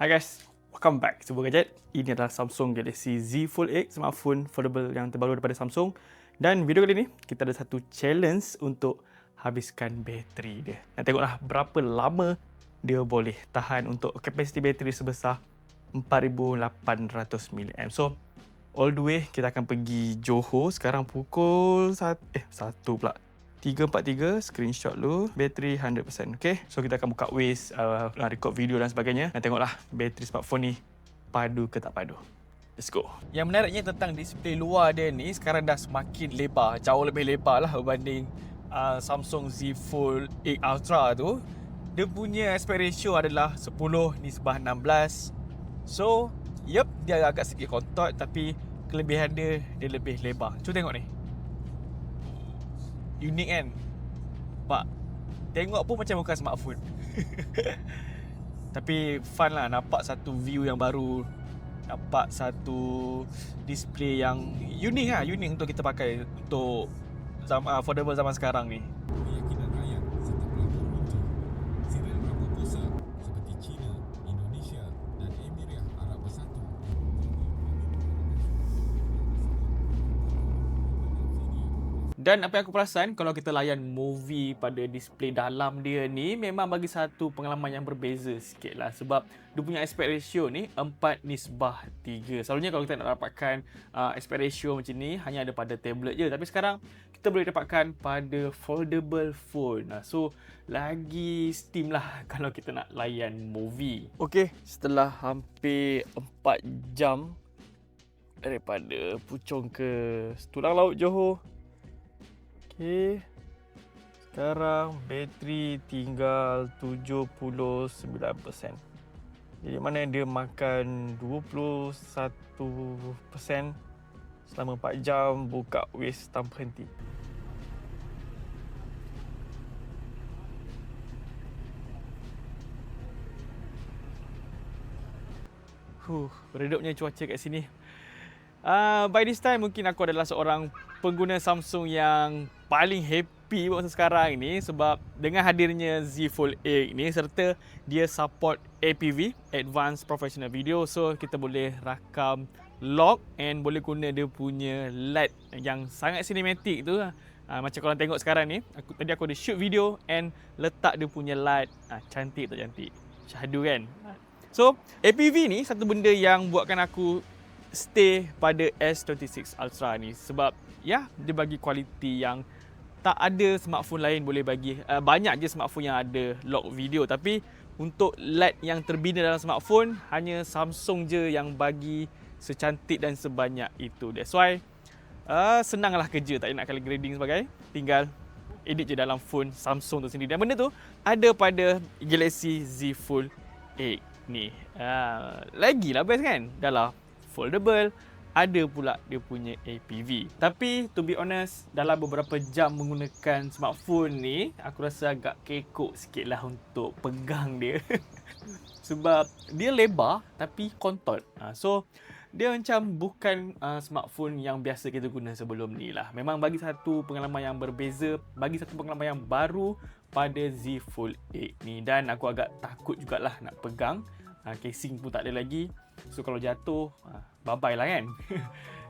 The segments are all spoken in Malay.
Hai guys, welcome back to Sebuah Gadget. Ini adalah Samsung Galaxy Z Fold 8, smartphone foldable yang terbaru daripada Samsung. Dan video kali ni, kita ada satu challenge untuk habiskan bateri dia. Nak tengoklah berapa lama dia boleh tahan untuk kapasiti bateri sebesar 4800 mAh. So, all the way kita akan pergi Johor sekarang pukul 1 pula. 3.43, screenshot dulu, bateri 100%, okay? So kita akan buka Waze, record video dan sebagainya dan tengoklah bateri smartphone ni padu ke tak padu. Let's go. Yang menariknya tentang display luar dia ni sekarang dah semakin lebar, jauh lebih lebar lah berbanding Samsung Z Fold 8 Ultra tu. Dia punya aspect ratio adalah 10:16. So, dia agak sikit kontort tapi kelebihan dia lebih lebar. Cuba tengok ni. Unik kan? Nampak? Tengok pun macam bukan smartphone. Tapi fun lah, nampak satu view yang baru. Nampak satu display yang unik lah. Unik untuk kita pakai untuk affordable zaman sekarang ni. Keyakinan rakyat serta pelapor muncul. Serial berkuasa seperti China, Indonesia dan Emirat Arab Bersatu. Dan apa yang aku perasan kalau kita layan movie pada display dalam dia ni memang bagi satu pengalaman yang berbeza sikit lah. Sebab dia punya aspect ratio ni 4:3. Selalunya kalau kita nak dapatkan aspect ratio macam ni hanya ada pada tablet je. Tapi sekarang kita boleh dapatkan pada foldable phone. So lagi steam lah kalau kita nak layan movie. Okay, setelah hampir 4 jam daripada Puchong ke Tulang Laut Johor, okay, sekarang bateri tinggal 79%. Jadi mana dia makan 21% selama 4 jam buka Waze tanpa henti. Beredupnya cuaca kat sini. By this time mungkin aku adalah seorang pengguna Samsung yang paling happy masa sekarang ni sebab dengan hadirnya Z Fold 8 ni serta dia support APV, Advanced Professional Video, so kita boleh rakam log and boleh guna dia punya light yang sangat cinematic tu. Macam korang tengok sekarang ni, tadi aku ada shoot video and letak dia punya light. Cantik tak cantik? Syahdu kan? So APV ni satu benda yang buatkan aku stay pada S26 Ultra ni sebab dia bagi kualiti yang tak ada smartphone lain boleh bagi. Banyak je smartphone yang ada lock video tapi untuk light yang terbina dalam smartphone hanya Samsung je yang bagi secantik dan sebanyak itu. That's why senanglah kerja, tak nak kali grading sebagai, tinggal edit je dalam phone Samsung tu sendiri. Dan benda tu ada pada Galaxy Z Fold 8 ni. Lagilah best kan? Dah lah foldable, ada pula dia punya APV. Tapi to be honest, dalam beberapa jam menggunakan smartphone ni, aku rasa agak kekok sikit lah untuk pegang dia. Sebab dia lebar tapi kontot. So dia macam bukan smartphone yang biasa kita guna sebelum ni lah. Memang bagi satu pengalaman yang berbeza, bagi satu pengalaman yang baru pada Z Fold 8 ni. Dan aku agak takut jugalah nak pegang. Casing pun tak ada lagi. So kalau jatuh, bye-bye lah kan.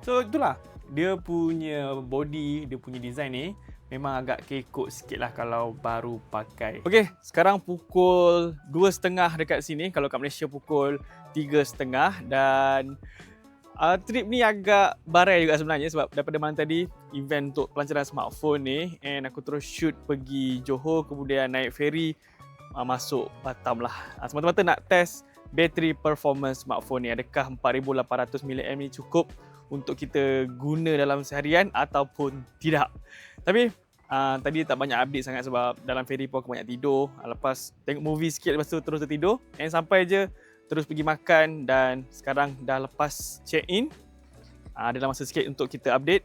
So itulah, dia punya body, dia punya design ni memang agak kekok sikit lah kalau baru pakai. Okay, sekarang pukul 2.30 dekat sini. Kalau kat Malaysia pukul 3.30. Dan trip ni agak barai juga sebenarnya sebab daripada malam tadi event untuk pelancaran smartphone ni, and aku terus shoot pergi Johor, kemudian naik ferry masuk Batam lah. Semata-mata nak test bateri performance smartphone ni, adakah 4800 mAh ni cukup untuk kita guna dalam seharian ataupun tidak. Tapi tadi tak banyak update sangat sebab dalam ferry pun aku banyak tidur. Lepas tengok movie sikit, lepas tu terus tertidur, and sampai je terus pergi makan. Dan sekarang dah lepas check in, adalah masa sikit untuk kita update.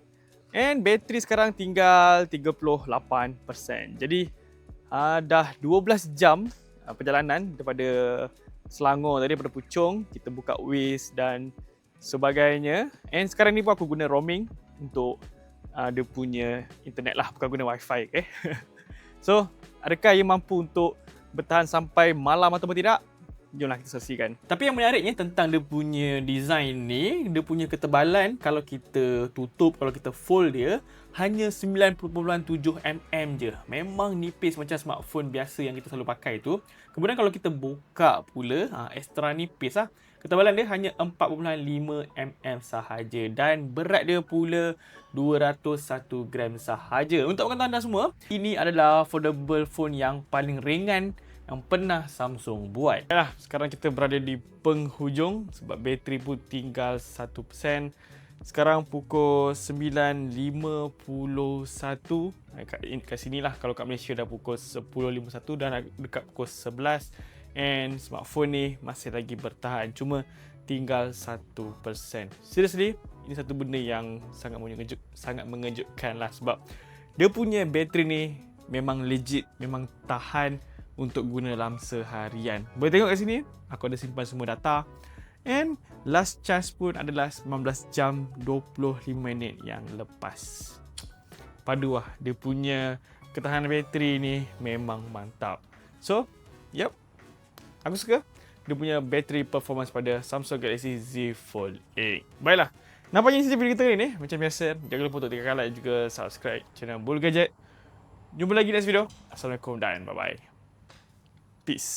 And bateri sekarang tinggal 38%. Jadi dah 12 jam perjalanan daripada Selangor tadi, daripada Puchong. Kita buka Waze dan sebagainya. And sekarang ni pun aku guna roaming untuk dia punya internet lah, bukan guna wifi. Okay? So adakah ia mampu untuk bertahan sampai malam ataupun tidak? Jomlah kita saksikan. Tapi yang menariknya tentang dia punya design ni, dia punya ketebalan kalau kita tutup, kalau kita fold dia, hanya 9.7 mm je. Memang nipis macam smartphone biasa yang kita selalu pakai tu. Kemudian kalau kita buka pula, extra nipis lah. Ketebalan dia hanya 4.5 mm sahaja. Dan berat dia pula 201 gram sahaja. Untuk pengetahuan anda semua, ini adalah foldable phone yang paling ringan yang pernah Samsung buat. Yalah, sekarang kita berada di penghujung sebab bateri pun tinggal 1%. Sekarang pukul 9.51. Kat sini lah, kalau kat Malaysia dah pukul 10.51 dan dekat pukul 11. And smartphone ni masih lagi bertahan, cuma tinggal 1%. Seriously, ini satu benda yang sangat mengejutkan lah, sebab dia punya bateri ni memang legit, memang tahan untuk guna dalam seharian. Boleh tengok kat sini, aku ada simpan semua data. And last charge pun adalah 19 jam 25 minit yang lepas. Padu lah, dia punya ketahanan bateri ni memang mantap. So, yep, aku suka dia punya battery performance pada Samsung Galaxy Z Fold 8. Baiklah, nampaknya saja video kita ni. Macam biasa, jangan lupa untuk tekan like juga subscribe channel Bulu Gadget. Jumpa lagi next video. Assalamualaikum dan bye-bye. Peace.